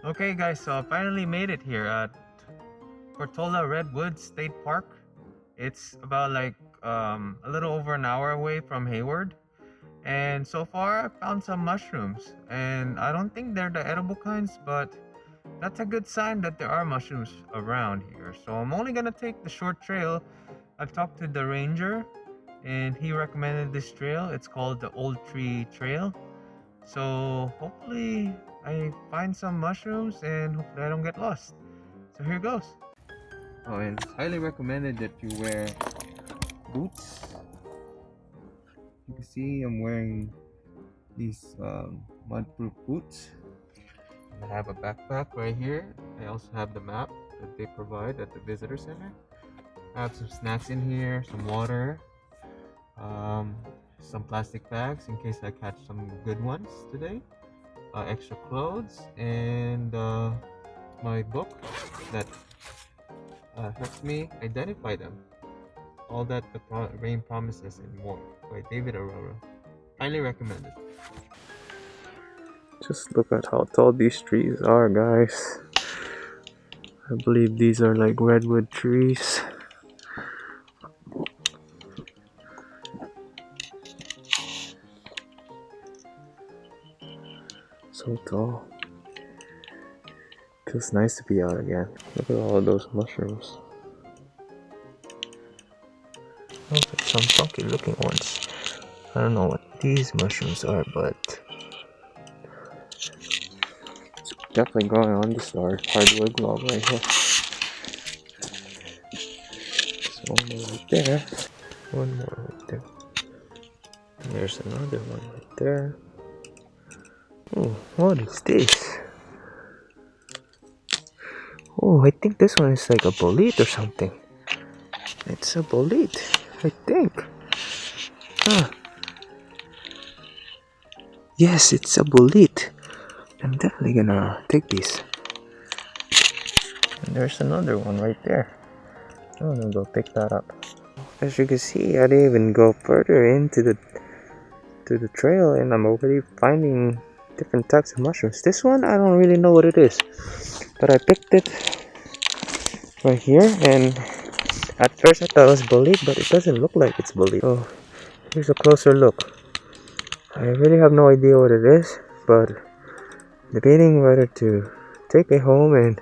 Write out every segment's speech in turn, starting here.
Okay guys, so I finally made it here at Portola Redwood State Park. It's about like a little over an hour away from Hayward. And so far I found some mushrooms. And I don't think they're the edible kinds, but that's a good sign that there are mushrooms around here. So I'm only gonna take the short trail. I've talked to the ranger and he recommended this trail. It's called the Old Tree Trail. So hopefully I find some mushrooms and hopefully I don't get lost. So here goes. Oh, and it's highly recommended that you wear boots. You can see I'm wearing these mud-proof boots. And I have a backpack right here. I also have the map that they provide at the visitor center. I have some snacks in here, some water, um, some plastic bags in case I catch some good ones today. Extra clothes and my book that helps me identify them. All That the Rain Promises and More by David Aurora. Highly recommended. Just look at how tall these trees are, guys. I believe these are like redwood trees. So tall. Feels nice to be out again. Look at all those mushrooms. Those are some funky looking ones. I don't know what these mushrooms are, but it's definitely growing on this hardwood log right here. There's one more right there. One more right there. And there's another one right there. Oh, what is this? Oh, I think this one is like a bolete or something. It's a bolete, I think. Huh. Yes, it's a bolete. I'm definitely gonna take these. And there's another one right there. I'm gonna go pick that up. As you can see, I didn't even go further into the trail, and I'm already finding different types of mushrooms. This one, I don't really know what it is, but I picked it right here, and at first I thought it was bolete, but it doesn't look like it's bolete. So here's a closer look. I really have no idea what it is, but debating whether to take it home and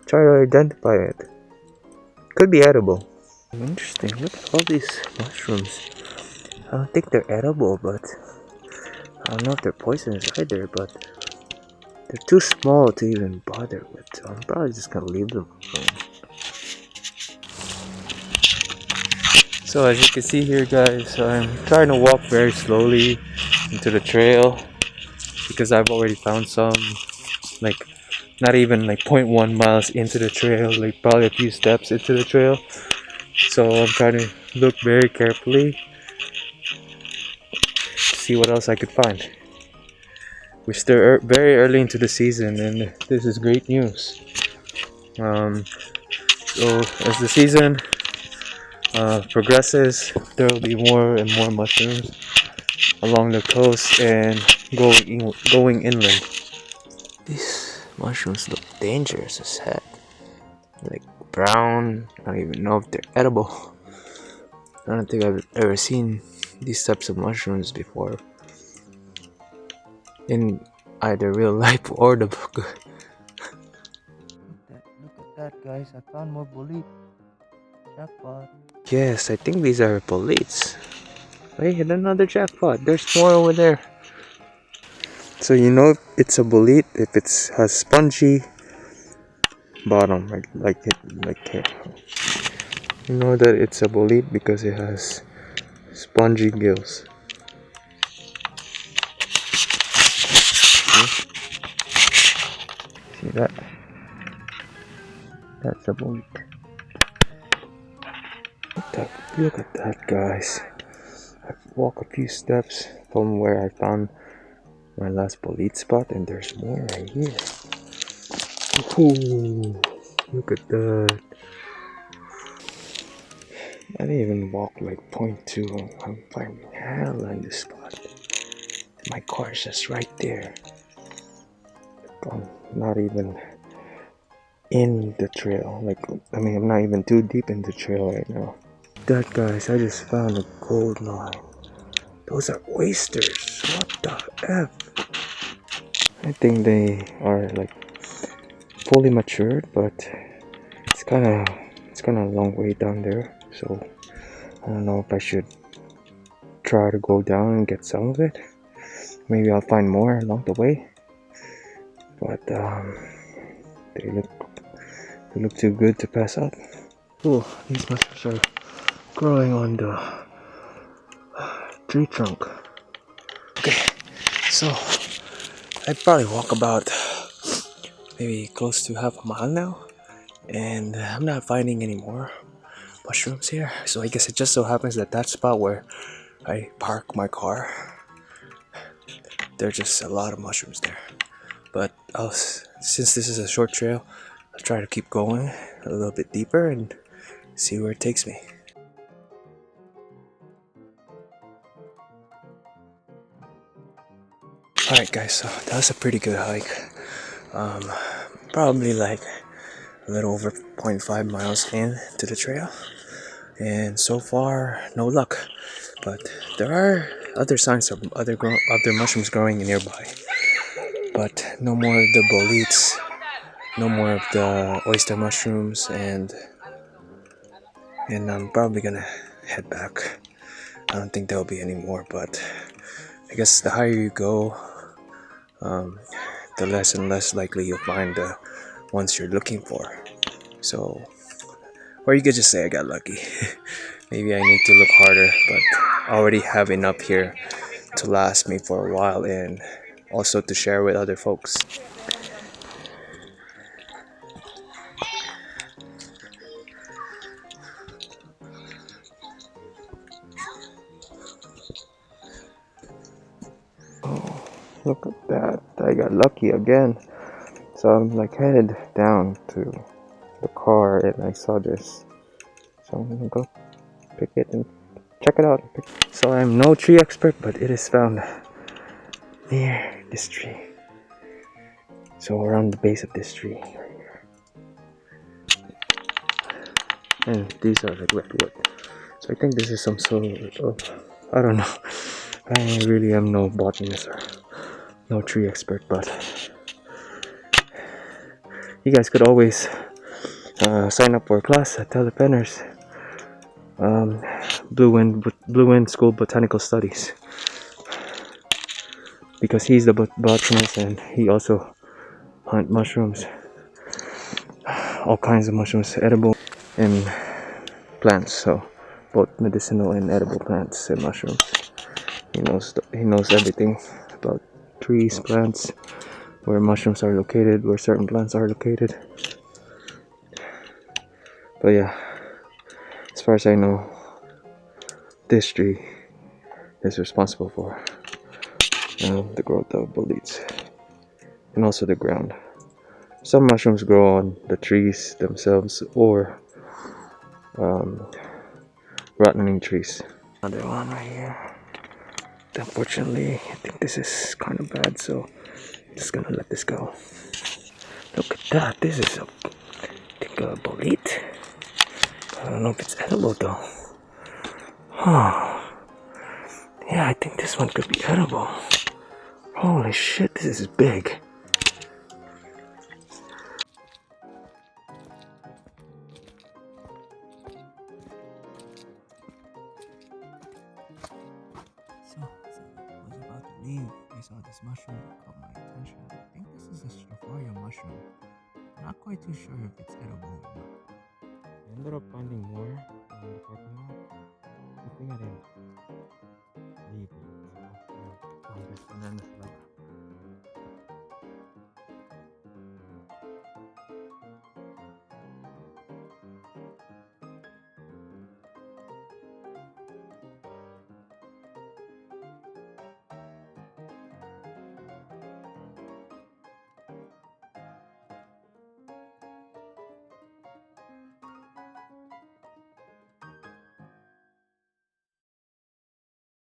try to identify it. Could be edible. Interesting, look at all these mushrooms. I don't think they're edible, but I don't know if they're poisonous either, but they're too small to even bother with, so I'm probably just gonna leave them alone. So as you can see here, guys, I'm trying to walk very slowly into the trail because I've already found some, like not even like 0.1 miles into the trail, like probably a few steps into the trail. So I'm trying to look very carefully to see what else I could find. We're still very early into the season, and this is great news. So as the season progresses, there will be more and more mushrooms along the coast and going inland. These mushrooms look dangerous as heck. Like brown. I don't even know if they're edible. I don't think I've ever seen these types of mushrooms before in either real life or the book. Look at that, guys! I found more bolete. Jackpot. Yes, I think these are boletes. Wait, another jackpot. There's more over there. So you know it's a bolete if it has spongy bottom, like here. You know that it's a bolete because it has spongy gills. See that? That's a bolete. Look at that, guys. I've walked a few steps from where I found my last bolete spot, and there's more right here. Ooh, look at that. I didn't even walk like 0.2. I'm finding hell on this spot. My car is just right there. not even in the trail. Like, I mean, I'm not even too deep in the trail right now. That, guys, I just found a gold mine. Those are oysters. What the F? I think they are like fully matured, but it's kind of a long way down there. So I don't know if I should try to go down and get some of it. Maybe I'll find more along the way. But they look too good to pass up. Oh, these mushrooms are growing on the tree trunk. Okay, so I'd probably walk about maybe close to half a mile now, and I'm not finding any more mushrooms here. So I guess it just so happens that that spot where I park my car, there's just a lot of mushrooms there. But since this is a short trail, I'll try to keep going a little bit deeper and see where it takes me. Alright guys, so that was a pretty good hike. Probably like a little over 0.5 miles in to the trail, and so far no luck, but there are other signs of other mushrooms growing nearby, but no more of the boletes, no more of the oyster mushrooms, and I'm probably gonna head back. I don't think there'll be any more, but I guess the higher you go, the less and less likely you'll find the ones you're looking for. So, or you could just say I got lucky. Maybe I need to look harder, but I already have enough here to last me for a while and also to share with other folks. Oh, look at that. I got lucky again. So I'm like headed down to the car and I saw this. So I'm gonna go pick it and check it out. So I'm no tree expert, but it is found near this tree. So around the base of this tree right here. And these are like redwood. So I think this is some sort of, I don't know. I really am no botanist or no tree expert, but you guys could always sign up for a class at Telepenners. Blue Wind School Botanical Studies, because he's the botanist and he also hunt mushrooms, all kinds of mushrooms, edible and plants. So both medicinal and edible plants and mushrooms. He knows everything about trees, plants, where mushrooms are located, where certain plants are located. But yeah, as far as I know, this tree is responsible for the growth of boletes and also the ground. Some mushrooms grow on the trees themselves or rottening trees. Another one right here. Unfortunately, I think this is kind of bad, so I'm just gonna let this go. Look at that. This is I think a bolete. I don't know if it's edible though. Huh. Yeah, I think this one could be edible. Holy shit, this is big. So, as I was about to leave, I saw this mushroom that caught my attention. I think this is a Stropharia mushroom. I'm not quite too sure if it's edible or not. I ended up finding more in the parking lot. Good thing I didn't